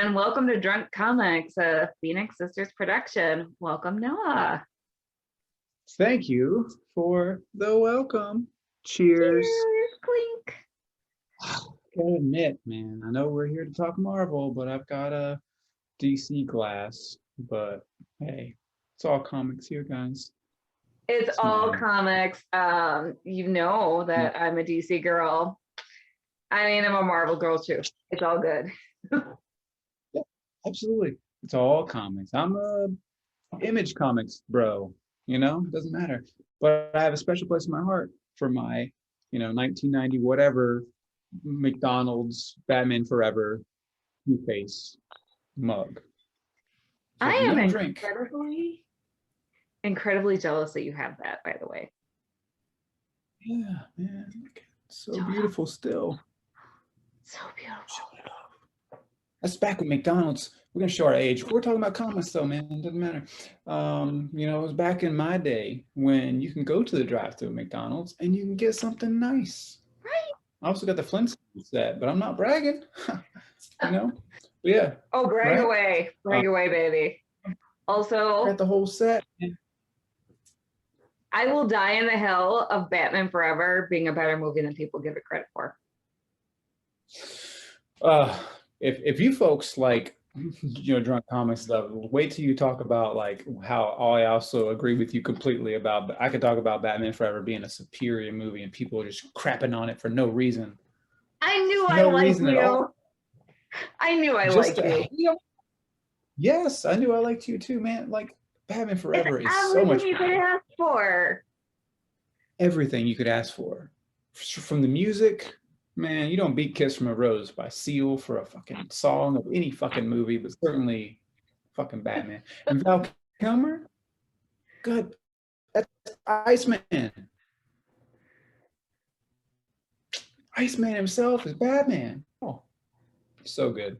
and welcome to Drunk Comics, a Phoenix Sisters production. Welcome, Noah. Thank you for the welcome. Cheers. Cheers, clink. Gotta admit, man, I know we're here to talk Marvel, but I've got a DC glass. But hey, it's all comics here, guys. It's all Smile. comics. You know that I'm a DC girl. I mean, I'm a Marvel girl too. It's all good. Yeah, absolutely. It's all comics. I'm a Image Comics bro, it doesn't matter. But I have a special place in my heart for my, 1990 whatever McDonald's Batman Forever Two-Face mug. So I if you am don't drink, incredibly jealous that you have that, by the way. yeah, man, it's so beautiful still. So beautiful. That's back with McDonald's. We're gonna show our age. We're talking about comics though, man. It doesn't matter. It was back in my day when you can go to the drive-thru at McDonald's and you can get something nice. Right. I also got the Flintstones set, but I'm not bragging. But yeah. Oh, brag right? away. Brag away, baby. Also, I got the whole set. I will die in the hell of Batman Forever being a better movie than people give it credit for. If you folks like drunk comics stuff, wait till you talk about like how I also agree with you completely about. I could talk about Batman Forever being a superior movie and people are just crapping on it for no reason. I knew I liked you. I knew I liked you. Yes, I knew I liked you too, man. Like Batman Forever is so much you could ask for. Everything you could ask for. From the music, man, you don't beat Kiss from a Rose by Seal for a fucking song of any fucking movie, but certainly fucking Batman. And Val Kilmer, good. That's Iceman. Iceman himself is Batman. Oh, so good.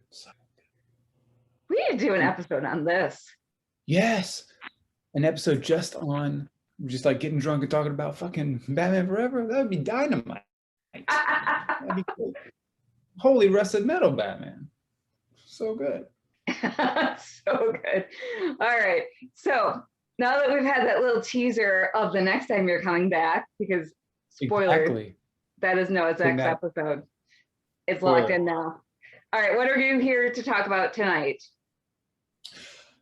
We need to do an episode on this. Yes. An episode just like getting drunk and talking about fucking Batman Forever. That would be dynamite. That'd be cool. Holy rusted metal Batman. So good. So good. All right. So now that we've had that little teaser of the next time you're coming back, because spoilers, exactly. That is Noah's next episode. It's locked in now. All right. What are you here to talk about tonight?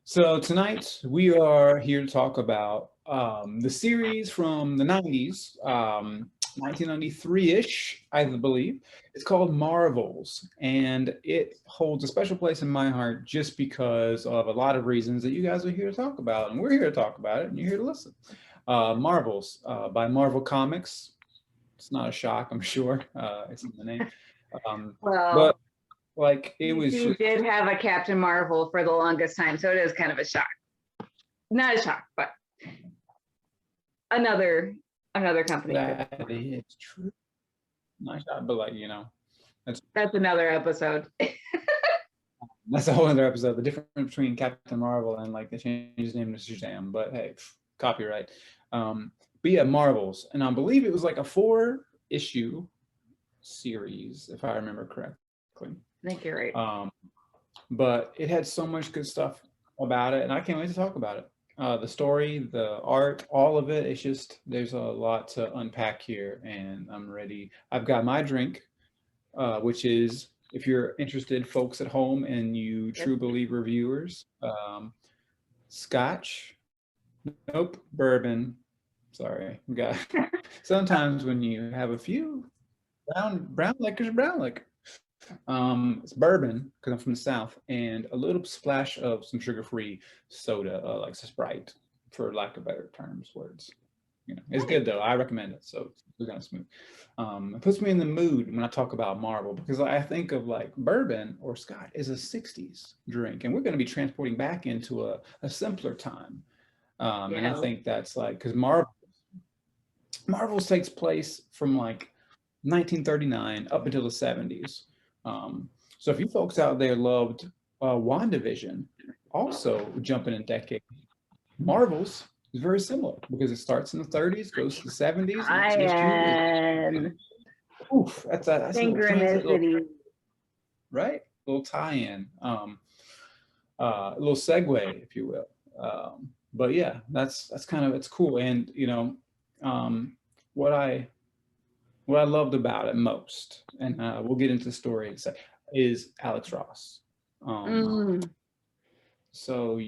So tonight we are here to talk about the series from the 90s, 1993-ish, I believe. It's called Marvels, and it holds a special place in my heart just because of a lot of reasons that you guys are here to talk about, and we're here to talk about it, and you're here to listen. Marvels by Marvel Comics. It's not a shock, I'm sure. It's in the name. But like it was. You did have a Captain Marvel for the longest time, so it is kind of a shock. Not a shock, but another company. That is true. Not a shock, but like that's another episode. That's a whole other episode. The difference between Captain Marvel and like the change his name to Shazam. But hey, copyright. But yeah, Marvels, and I believe it was like a 4-issue series, if I remember correctly. I think you're right. But it had so much good stuff about it, and I can't wait to talk about it. The story, the art, all of it. It's just there's a lot to unpack here, and I'm ready. I've got my drink, which is, if you're interested, folks at home, and you true believer viewers, Scotch. Nope, bourbon. Sorry, we got. Sometimes when you have a few brown liquor. It's bourbon because I'm from the South, and a little splash of some sugar-free soda, like Sprite, for lack of better words. It's good though. I recommend it. So it's kind of smooth. It puts me in the mood when I talk about Marvel because I think of like bourbon or Scotch as a '60s drink, and we're going to be transporting back into a simpler time. And I think that's like because Marvels takes place from like 1939 up until the 70s. So if you folks out there loved WandaVision, also jumping in decade, Marvels is very similar because it starts in the 30s, goes to the 70s. And oof, that's a synchronicity, little, right? little tie-in, a little segue, if you will. But yeah, that's kind of, it's cool. And what I loved about it most, and we'll get into the story in a sec, is Alex Ross. So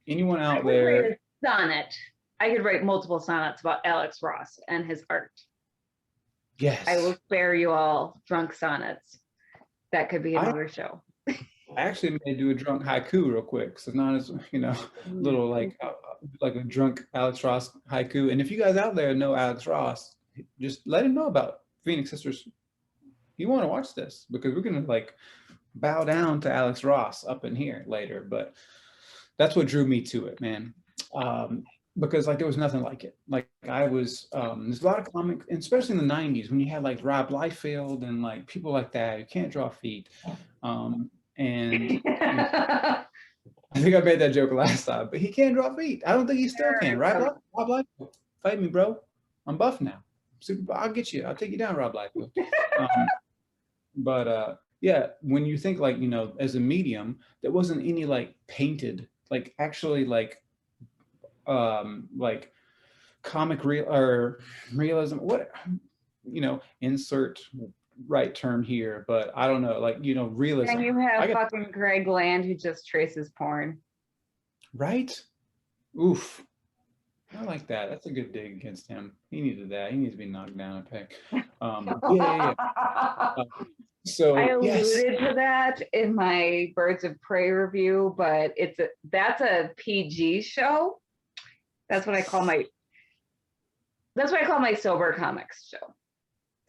anyone out there? Sonnet. I could write multiple sonnets about Alex Ross and his art. Yes. I will spare you all drunk sonnets. That could be another show. I actually may do a drunk haiku real quick. So it's not as, little like a drunk Alex Ross haiku. And if you guys out there know Alex Ross, just let him know about Phoenix Sisters. You want to watch this, because we're going to like bow down to Alex Ross up in here later. But that's what drew me to it, man. Because like there was nothing like it. Like I was, there's a lot of comics, especially in the 90s, when you had like Rob Liefeld and like people like that who can't draw feet. And I think I made that joke last time, but he can't draw feet. I don't think he still can, right? Rob Liefeld, fight me, bro. I'm buff now. I'll get you. I'll take you down, Rob Liefeld. But yeah, when you think like, as a medium, there wasn't any like painted, like actually like comic realism, what, insert right term here, but I don't know, like, realism. And you have fucking Greg Land who just traces porn. Right? Oof. I like that. That's a good dig against him. He needed that. He needs to be knocked down a peg. Yeah. So I alluded to that in my Birds of Prey review, but that's a PG show. That's what I call my sober comics show.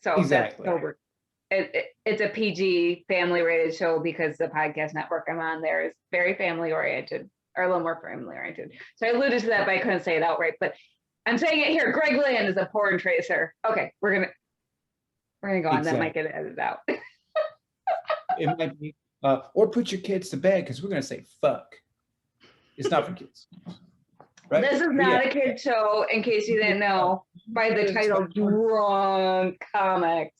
So exactly. That's sober. It's a PG family rated show because the podcast network I'm on there is very family oriented, or a little more family oriented. So I alluded to that, but I couldn't say it outright. But I'm saying it here. Greg Land is a porn tracer. Okay, we're gonna go on. Exactly. That might get edited out. It might be, or put your kids to bed, because we're gonna say fuck. It's not for kids. Right? This is not a kid show, in case you didn't know, by the title Drunk Comics.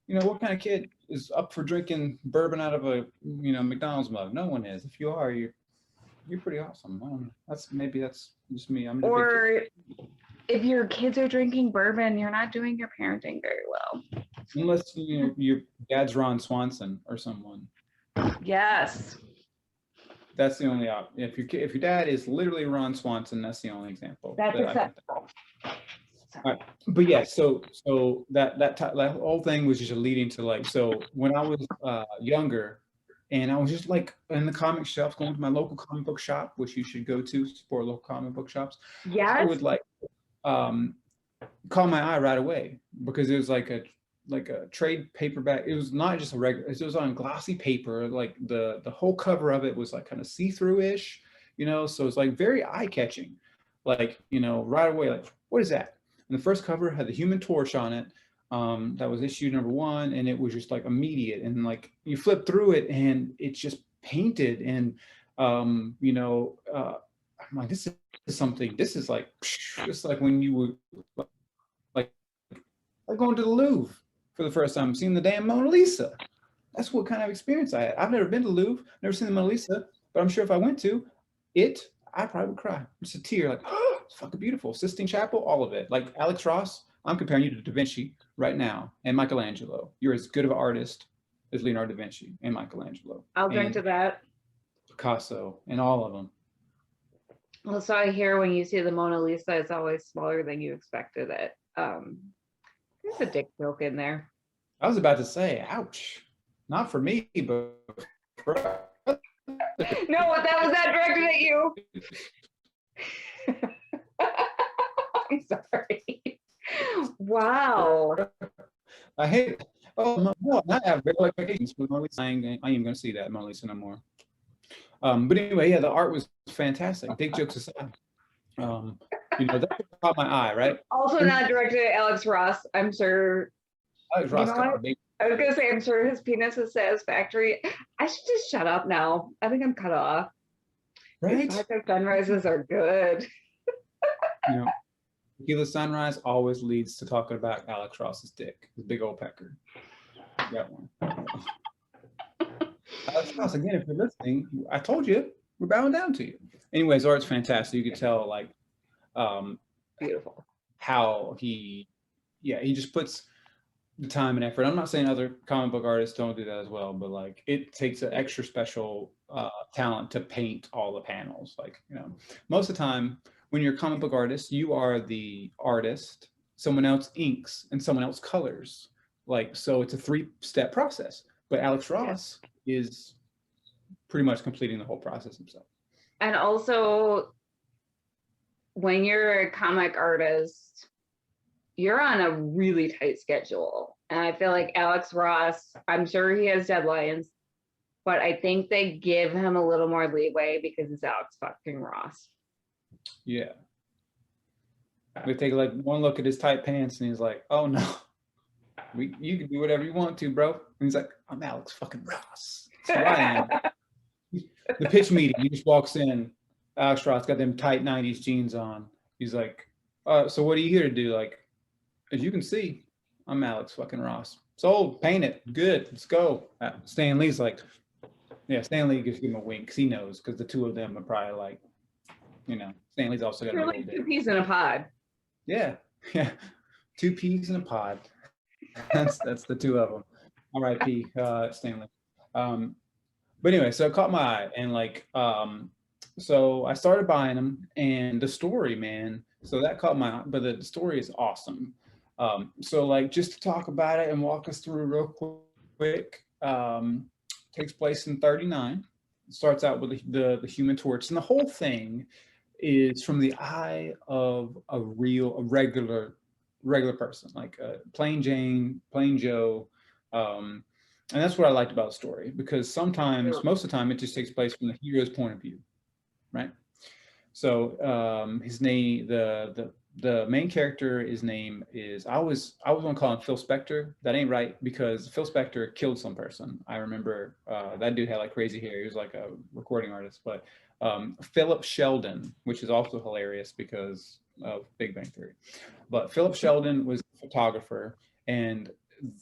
What kind of kid is up for drinking bourbon out of a McDonald's mug? No one is. If you are, you're pretty awesome. I don't know. That's just me. Or if your kids are drinking bourbon, you're not doing your parenting very well. Unless your dad's Ron Swanson or someone. Yes. That's the only option. If your dad is literally Ron Swanson, that's the only example. That's acceptable. All right. But yeah, so that whole thing was just leading to like, so when I was younger, and I was just like in the comic shelf, going to my local comic book shop, which you should go to support local comic book shops. Yes. I would like caught my eye right away, because it was like a trade paperback. It was not just a regular, it was on glossy paper. Like the whole cover of it was like kind of see-through-ish, so it's like very eye-catching. Like, right away, like, what is that? And the first cover had the Human Torch on it. That was issue #1, and it was just like immediate. And like you flip through it, and it's just painted, and I'm like, this is something. This is like, it's like when you were like going to the Louvre for the first time, seeing the damn Mona Lisa. That's what kind of experience I had. I've never been to the Louvre, never seen the Mona Lisa, but I'm sure if I went to it, I probably would cry. Just a tear, like, oh, it's fucking beautiful. Sistine Chapel, all of it. Like Alex Ross, I'm comparing you to Da Vinci right now, and Michelangelo. You're as good of an artist as Leonardo da Vinci and Michelangelo. I'll drink to that. Picasso, and all of them. Well, so I hear when you see the Mona Lisa, it's always smaller than you expected it. There's a dick joke in there. I was about to say, ouch. Not for me, but for... No, that was not directed at you. I'm sorry. Wow. I hate it. Oh, no, I have very expectations for Mona Lisa. I ain't even going to see that Mona Lisa no more. But anyway, yeah, the art was fantastic. Dick jokes aside. That caught my eye, right? Also not directed at Alex Ross. I'm sure. Alex Ross I was gonna say, I'm sure his penis is satisfactory. I should just shut up now. I think I'm cut off. Right? Podcast sunrises are good. Tequila Sunrise always leads to talking about Alex Ross's dick, his big old pecker. That one. Alex Ross, again, if you're listening, I told you, we're bowing down to you. Anyways, art's fantastic. You could tell, like, beautiful. How he just puts the time and effort. I'm not saying other comic book artists don't do that as well, but like it takes an extra special talent to paint all the panels. Like, most of the time when you're a comic book artist, you are the artist, someone else inks and someone else colors. Like, so it's a 3-step process. But Alex Ross is pretty much completing the whole process himself. And also, when you're a comic artist, you're on a really tight schedule. And I feel like Alex Ross, I'm sure he has deadlines, but I think they give him a little more leeway because it's Alex fucking Ross. Yeah. We take like one look at his tight pants and he's like, oh no, you can do whatever you want to, bro. And he's like, I'm Alex fucking Ross. That's who I am. The pitch meeting, he just walks in, Alex Ross got them tight 90s jeans on. He's like, so what are you here to do? Like, as you can see, I'm Alex fucking Ross. Sold, paint it, good, let's go. Stan Lee's like, yeah, Stan Lee gives him a wink because he knows, because the two of them are probably like, Stan Lee's also got a little like bit. 2 peas in a pod. Yeah, 2 peas in a pod. That's the two of them. R.I.P. Stanley. But anyway, so it caught my eye, and like, so I started buying them, and the story, man. So that caught my eye, but the story is awesome. So like, just to talk about it and walk us through real quick. Takes place in 39. Starts out with the Human Torch, and the whole thing is from the eye of a regular person, like plain Jane, plain Joe. And that's what I liked about the story, because sometimes, most of the time, it just takes place from the hero's point of view, right? So his name, the main character, his name is, I always want to call him Phil Spector. That ain't right, because Phil Spector killed some person. I remember that dude had like crazy hair. He was like a recording artist. But Philip Sheldon, which is also hilarious because of Big Bang Theory. But Philip Sheldon was a photographer, and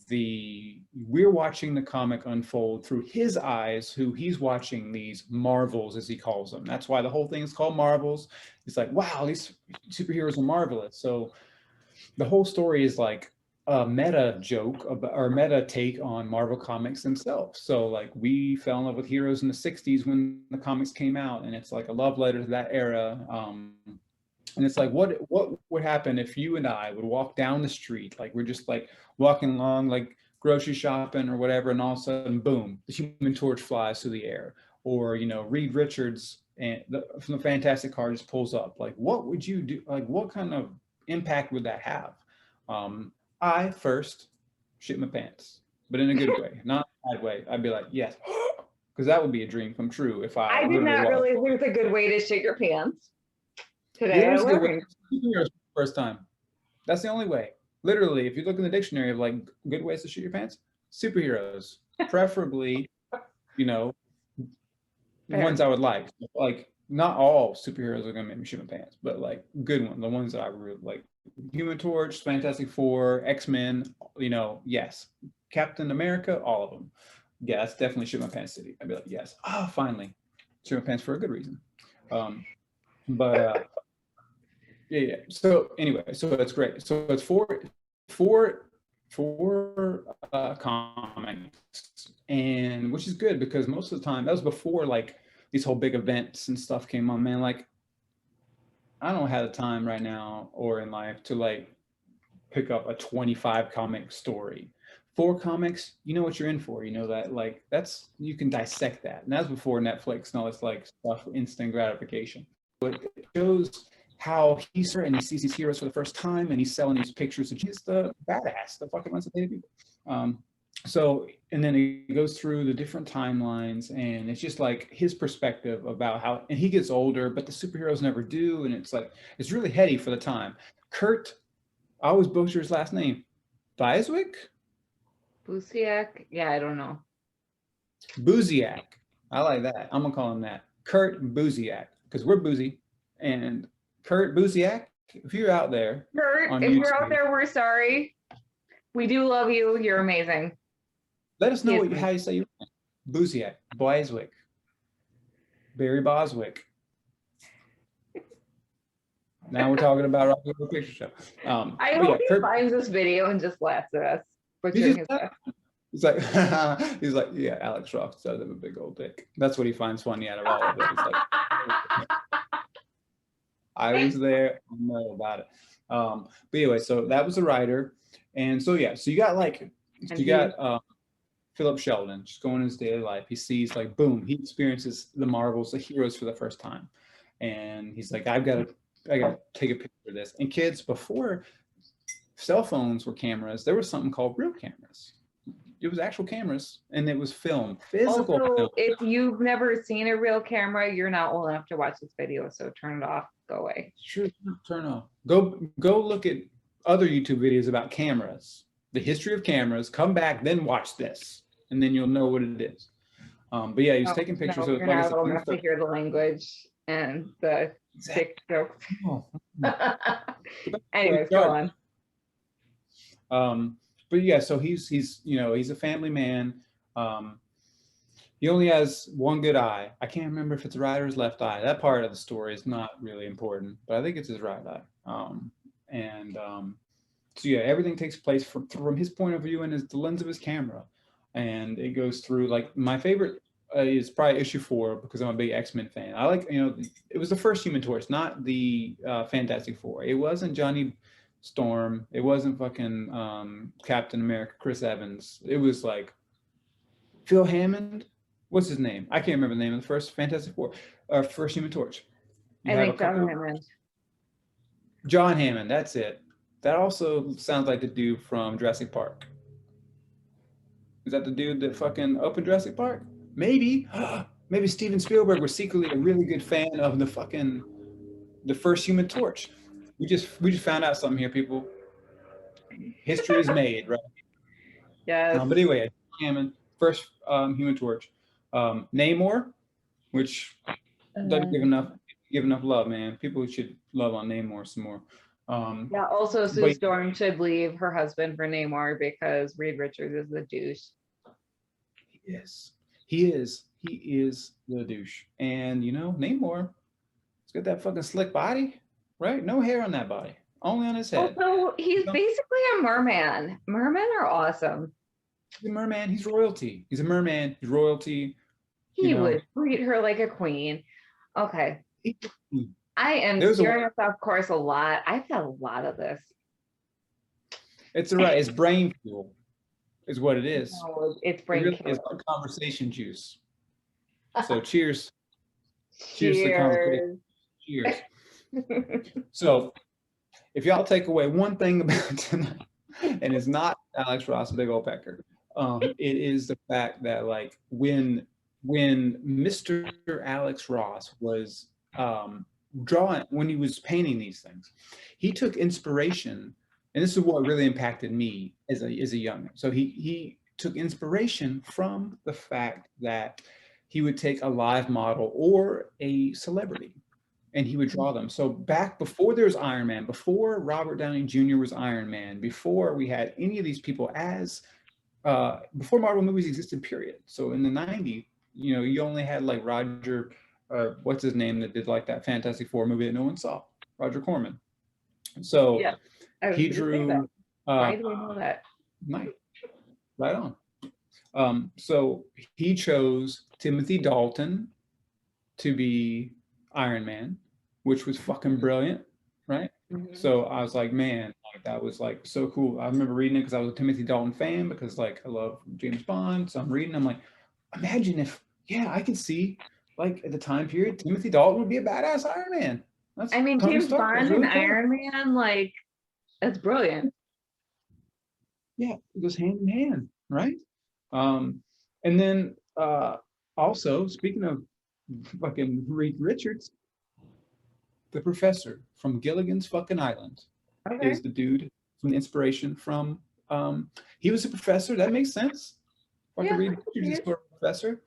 we're watching the comic unfold through his eyes, who he's watching these marvels, as he calls them. That's why the whole thing is called Marvels. It's like, wow, these superheroes are marvelous. So the whole story is like a meta joke or meta take on Marvel comics themselves. So like, we fell in love with heroes in the 60s when the comics came out, and it's like a love letter to that era. And it's like, what would happen if you and I would walk down the street, like we're just like walking along, like grocery shopping or whatever, and all of a sudden, boom, the Human Torch flies through the air, or Reed Richards from the Fantastic Car just pulls up. Like, what would you do? Like, what kind of impact would that have? I first shit my pants, but in a good way, not a bad way. I'd be like, yes, because that would be a dream come true if I did not realize there's a good way to shit your pants. Today I learned. First time. That's the only way. Literally, if you look in the dictionary of like good ways to shit your pants, superheroes, preferably, ones I would like. Like, not all superheroes are gonna make me shit my pants, but like good ones, the ones that I really like. Human Torch, Fantastic Four, X-Men, yes. Captain America, all of them. Yeah, that's definitely shit my pants city. I'd be like, yes. Oh, finally. Shit my pants for a good reason. But yeah. So anyway, so that's great. So it's four comics, and which is good, because most of the time, that was before like these whole big events and stuff came on, man. Like, I don't have the time right now or in life to like pick up a 25 comic story. 4 comics, you know what you're in for. You know that, like, you can dissect that. And that's before Netflix and all this like stuff, instant gratification. But it shows how he's here and he sees these heroes for the first time, and he's selling these pictures, and he's the badass, the fucking ones that they do. So, and then it goes through the different timelines, and it's just like his perspective about how, and he gets older, but the superheroes never do, and it's like, it's really heady for the time. Kurt, I always butcher his last name. Busiek? Busiek? Yeah, I don't know. Busiek. I like that. I'm gonna call him that. Kurt Busiek, because we're boozy. And Kurt Busiek, if you're out there, Kurt, if you're out there, we're sorry. We do love you. You're amazing. Let us know how you say your name. Busiek, Barry Boswick. Now we're talking about Rocky Horror Picture Show. I hope he finds this video and just laughs at us butchering his stuff. He's like, yeah, Alex Ross does have a big old dick. That's what he finds funny out of all of it. He's like, I was there, I know about it. But anyway, so that was the writer, and so yeah, so you got Philip Sheldon just going in his daily life. He sees like, boom, he experiences the Marvels, the heroes for the first time, and he's like, I gotta take a picture of this. And kids, before cell phones were cameras, there was something called real cameras. It was actual cameras, and it was film, physical also, film. If you've never seen a real camera, you're not old enough to watch this video, so turn it off, go away. Sure, turn off. Go look at other YouTube videos about cameras, the history of cameras, come back, then watch this, and then you'll know what it is. But yeah, he was taking pictures. No, you're not old enough to hear the language and the sick jokes. Anyways, go on. But yeah, so he's a family man. He only has one good eye. I can't remember if it's right or his left eye. That part of the story is not really important, but I think it's his right eye. So yeah, everything takes place from his point of view and the lens of his camera, and it goes through, like, my favorite is probably issue 4 because I'm a big X-Men fan. I like, it was the first Human Torch, not the Fantastic Four. It wasn't Johnny Storm. It wasn't fucking Captain America, Chris Evans. It was like Phil Hammond. What's his name? I can't remember the name of the first Fantastic Four, first Human Torch. I think John Hammond. John Hammond, that's it. That also sounds like the dude from Jurassic Park. Is that the dude that fucking opened Jurassic Park? Maybe. Maybe Steven Spielberg was secretly a really good fan of the first Human Torch. We just found out something here, people. History is made, right? Yes. But anyway, Hammond, first Human Torch. Namor, which doesn't give enough love, man. People should love on Namor some more. Yeah, also Sue Storm should leave her husband for Namor because Reed Richards is the douche. Yes, he is the douche. And Namor, he's got that fucking slick body, right? No hair on that body, only on his head. Also, he's basically a merman. Mermen are awesome. He's a merman. He's royalty. He's a merman. He's royalty. He would treat her like a queen. Okay. I am steering us off course a lot. I've had a lot of this. It's all right. It's brain fuel, is what it is. No, it's brain fuel. It's conversation juice. So cheers. Cheers to the conversation. Cheers. So, if y'all take away one thing about tonight, and it's not Alex Ross, big old pecker, it is the fact that, like, when Mr. Alex Ross was drawing, when he was painting these things, he took inspiration, and this is what really impacted me as a young man. So he took inspiration from the fact that he would take a live model or a celebrity, and he would draw them. So back before there was Iron Man, before Robert Downey Jr. was Iron Man, before we had any of these people before Marvel movies existed, period. So in the 90s, you only had like Roger, what's his name, that did like that Fantastic Four movie that no one saw, Roger Corman. So yeah, he drew. Why do we know that? Right on. So he chose Timothy Dalton to be Iron Man, which was fucking brilliant, right? Mm-hmm. So I was like, man, that was like so cool. I remember reading it because I was a Timothy Dalton fan, because like I love James Bond. So I'm reading, I'm like, imagine if, I could see, like, at the time period, Timothy Dalton would be a badass Iron Man. James Bond and Iron Man, like, that's brilliant. Yeah, it goes hand in hand, right? And then also, speaking of fucking Reed Richards, the professor from Gilligan's fucking Island is the dude from the inspiration from, he was a professor, that makes sense. Fucking Reed Richards is a professor.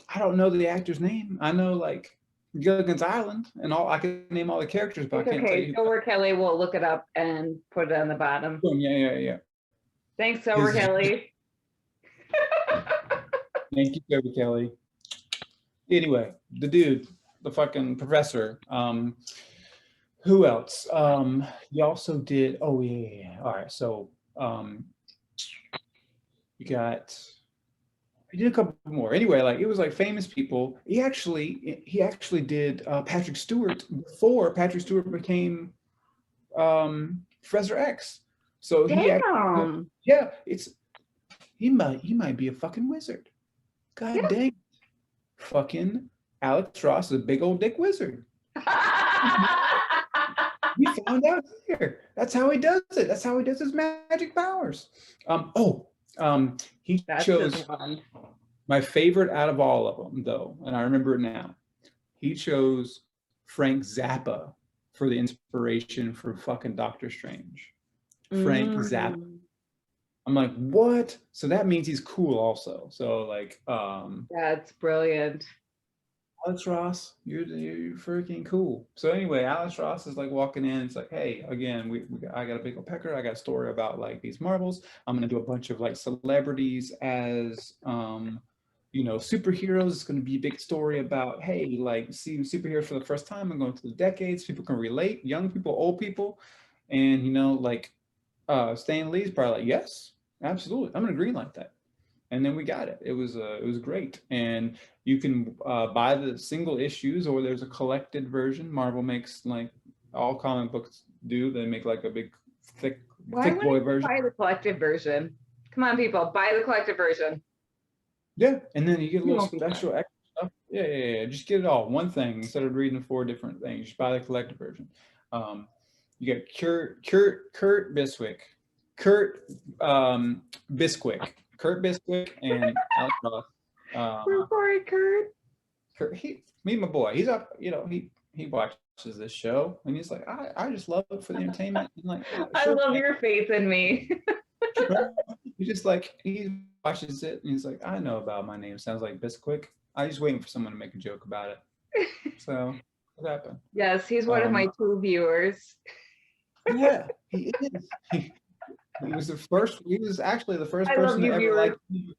I don't know the actor's name. I know, like, Gilligan's Island, and I can name all the characters, but I can't tell you. Silver Kelly will look it up and put it on the bottom. Yeah. Thanks, Silver Kelly. Thank you, Toby Kelly. Anyway, the dude, the fucking professor. Who else? He also did. Oh yeah. All right. So you got. He did a couple more. Anyway, like it was like famous people. He actually did Patrick Stewart before Patrick Stewart became Professor X. So he actually, Damn. yeah, he might be a fucking wizard. God Yeah. dang. Fucking Alex Ross is a big old dick wizard. We found out here. That's how he does it. That's how he does his magic powers. He That's chose my favorite out of all of them, though, and I remember it now. He chose Frank Zappa for the inspiration for fucking Doctor Strange. Frank Zappa. I'm like, what? So that means he's cool also. So like, that's brilliant. Alex Ross, you're freaking cool. So anyway, Alex Ross is like walking in. It's like, hey, again, I got a big old pecker. I got a story about like these marbles. I'm gonna do a bunch of like celebrities as superheroes. It's gonna be a big story about, hey, like seeing superheroes for the first time and going through the decades. People can relate, young people, old people, and Stan Lee's probably like, yes, absolutely, I'm gonna agree like that. And then we got it. It was great. And you can buy the single issues, or there's a collected version. Marvel makes like all comic books do. They make like a big thick boy version. Buy the collective version. Come on, people, buy the collective version. Yeah, and then you get a little special extra stuff. Yeah. Just get it all one thing instead of reading 4 different things. Just buy the collective version. You got Kurt Busiek, Kurt Busiek and Alex Ross. Sorry, Kurt. Me and my boy, he's up. He watches this show and he's like, I just love it for the entertainment. And like, I love your faith in me. He's just like, he watches it and he's like, I know about My Name Sounds Like Bisquick. I was waiting for someone to make a joke about it. So what happened? Yes, he's one of my 2 viewers. Yeah, he is. He was actually the first person to ever like you.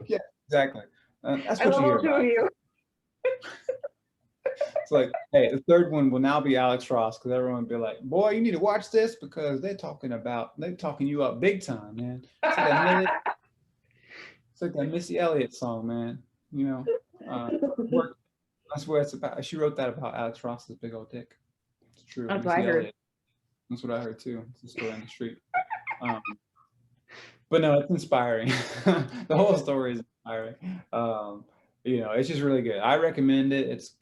Yeah, exactly. That's what you hear about. You. It's like, hey, the third one will now be Alex Ross, because everyone will be like, boy, you need to watch this because they're talking you up big time, man. It's like that Missy Elliott song, man. That's what it's about. She wrote that about Alex Ross's big old dick. It's true. That's what I heard. That's what I heard too. It's a story on the street. But no, it's inspiring. The whole story is inspiring. It's just really good. I recommend it. It's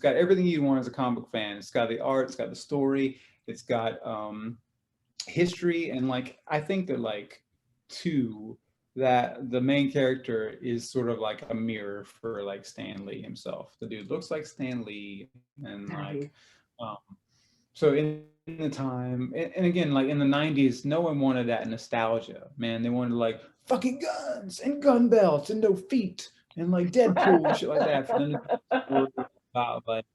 got everything you want as a comic book fan. It's got the art, it's got the story, it's got history, and like I think that that the main character is sort of like a mirror for like Stan Lee himself. The dude looks like Stan Lee, and like so in the time, and again, like in the 90s, no one wanted that nostalgia, man. They wanted like fucking guns and gun belts and no feet and like Deadpool and shit like that. For them to about like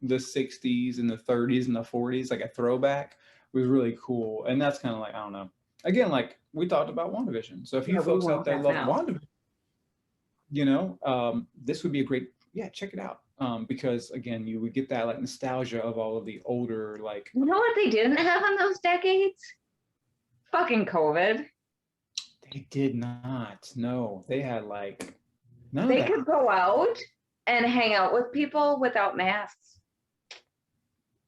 the 60s and the 30s and the 40s, like a throwback was really cool. And that's kind of like, I don't know. Again, like we talked about WandaVision. So if you folks out there love WandaVision, this would be a great, check it out. Because again, you would get that like nostalgia of all of the older, like, you know what they didn't have in those decades? Fucking COVID. They did not. No, they had like none they of that. Could go out and hang out with people without masks.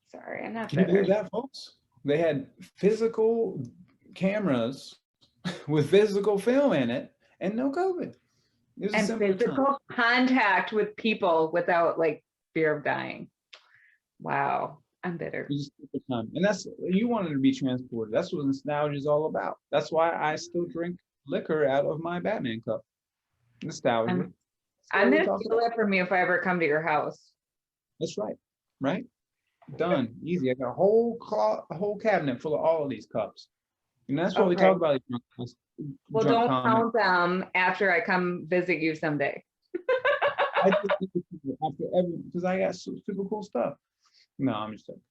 Sorry, I'm not. Can you believe that, folks? They had physical cameras with physical film in it and no COVID. And physical contact with people without like fear of dying. Wow, I'm bitter. And that's, you wanted to be transported. That's what nostalgia is all about. That's why I still drink liquor out of my Batman cup. Nostalgia. I'm gonna steal it from you if I ever come to your house. That's right. Right? Done. Easy. I got a whole cabinet full of all of these cups. And that's what we talk about. Well, don't count them after I come visit you someday. Because I got super cool stuff. No, I'm just joking.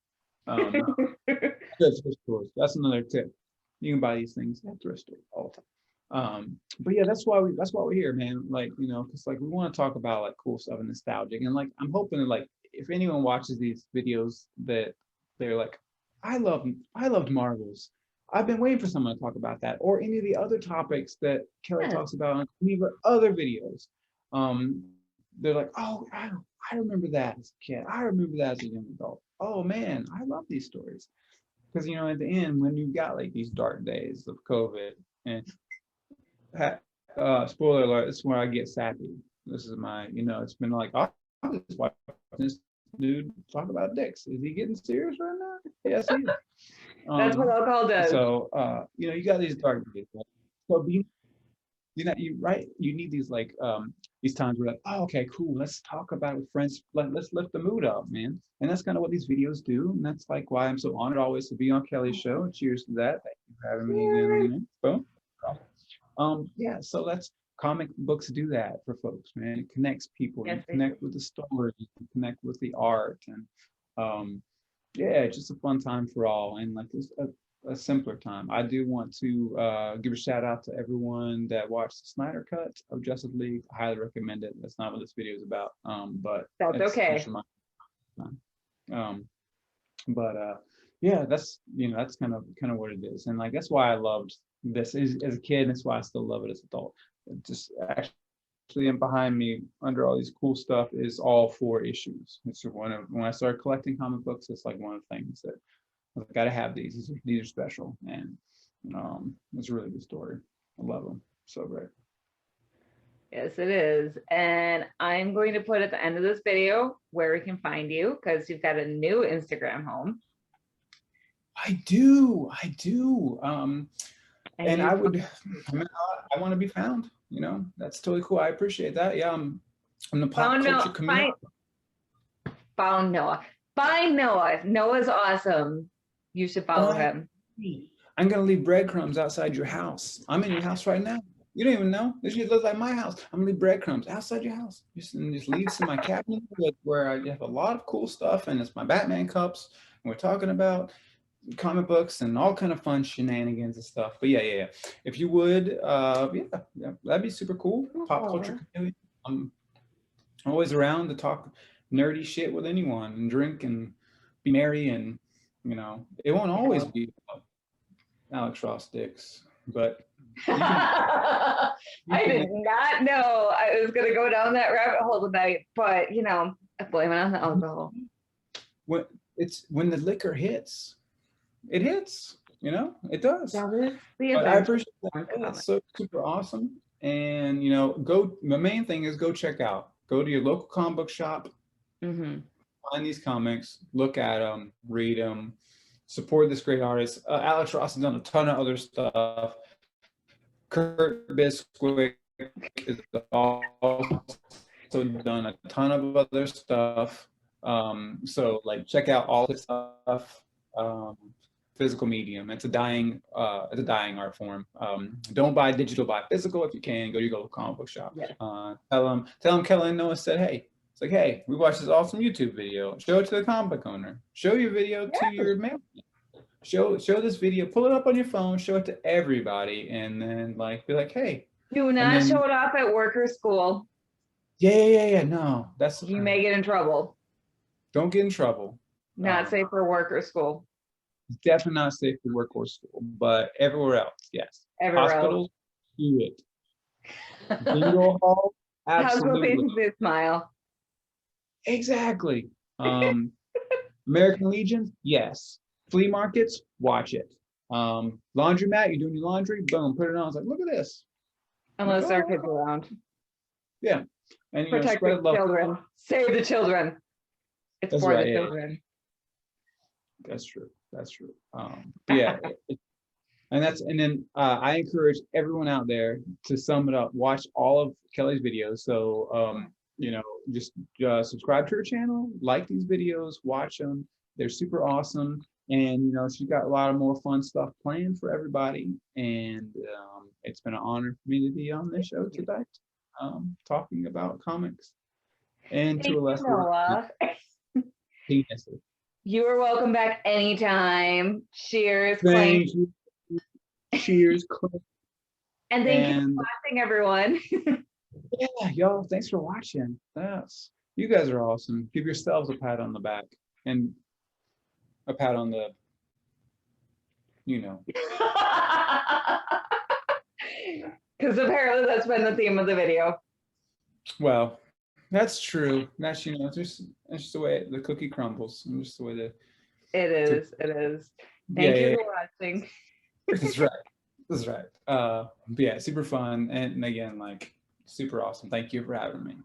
That's another tip. You can buy these things at thrift store all the time. But yeah, that's why we're here, man. Like, you know, because like we want to talk about like cool stuff and nostalgic, and like I'm hoping that like if anyone watches these videos that they're like, I loved Marvels. I've been waiting for someone to talk about that, or any of the other topics that Kelly talks about on any of her other videos. They're like, oh, I remember that as a kid. I remember that as a young adult. Oh man, I love these stories. Because you know, at the end, when you've got like these dark days of COVID, and spoiler alert, this is where I get sappy. This is my, you know, it's been like, oh, I'm just watching this dude talk about dicks. Is he getting serious right now? Yes, he is. That's what alcohol does. So, you know, you got these dark days. Right? So, you know, you need these times where like, oh, okay, cool, let's talk about it with friends. Let's lift the mood up, man. And that's kind of what these videos do. And that's like why I'm so honored always to be on Kelly's show. Cheers to that. Thank you for having me again. Boom. Yeah, so that's comic books do that for folks, man. It connects people. Yes, you connect with the story, you connect with the art, and yeah, just a fun time for all, and like a simpler time. I do want to give a shout out to everyone that watched the Snyder Cut of Justice League. I highly recommend it. That's not what this video is about, but that's okay. Yeah, that's, you know, that's kind of what it is, and like that's why I loved this as a kid, and that's why I still love it as an adult. It just actually, and behind me under all these cool stuff is all 4 issues. It's one of, when I started collecting comic books, it's like one of the things that I've got to have these. These are special, and it's a really good story. I love them. So great. Yes, it is. And I'm going to put at the end of this video where we can find you, because you've got a new Instagram home. I do. And I want to be found. You know, that's totally cool. I appreciate that. Yeah, I'm the pop culture community. Found Noah. Find Noah. Noah's awesome. You should follow him. I'm gonna leave breadcrumbs outside your house. I'm in your house right now. You don't even know. This looks like my house. I'm gonna leave breadcrumbs outside your house. Just leave some of my cabinet where I have a lot of cool stuff, and it's my Batman cups. And we're talking about comic books and all kind of fun shenanigans and stuff. But yeah. If you would, yeah, that'd be super cool. Pop culture community. I'm always around to talk nerdy shit with anyone and drink and be merry, and you know, it won't always be Alex Ross dicks, but I did not know I was gonna go down that rabbit hole tonight, but you know, I blame it on the alcohol. When the liquor hits, it hits, you know, it does. But I appreciate that. It's so super awesome. And you know, the main thing is go to your local comic book shop, find these comics, look at them, read them, support this great artist. Alex Ross has done a ton of other stuff. Kurt Busiek is also done a ton of other stuff. So like check out all this stuff. Physical medium. It's a dying art form. Don't buy digital, buy physical if you can. Go to your local comic book shop. Yeah. Tell them Kelly and Noah said, hey. It's like, hey, we watched this awesome YouTube video. Show it to the comic book owner. Show your video to your mail. Show this video. Pull it up on your phone. Show it to everybody, and then like be like, hey. Do not show it off at work or school. Yeah. No, that's you may get in trouble. Don't get in trouble. Not safe for work or school. Definitely not safe for work or school, but everywhere else, yes. Everywhere Hospitals, do it. Bingo hall, absolutely. How's the smile? Exactly. American Legion, yes. Flea markets, watch it. Laundromat, you're doing your laundry, boom, put it on. It's like, look at this. Unless there are kids around. Yeah. And protect the children. Save the children. It's that's for right, the children. That's true. Yeah. And then I encourage everyone out there to sum it up. Watch all of Kelly's videos. So you know, just subscribe to her channel, like these videos, watch them. They're super awesome. And, you know, she's got a lot of more fun stuff planned for everybody. And it's been an honor for me to be on this show today, talking about comics. And to a lesser penises. You are welcome back anytime. Cheers. Thank you. Cheers. And thank you for watching, everyone. Yeah, y'all, thanks for watching. You guys are awesome. Give yourselves a pat on the back and a pat on the, Because apparently that's been the theme of the video. Well, that's true. That's just the way the cookie crumbles. And just the way that it is. Thank you for watching. That's right. Yeah, super fun, and again, like super awesome. Thank you for having me.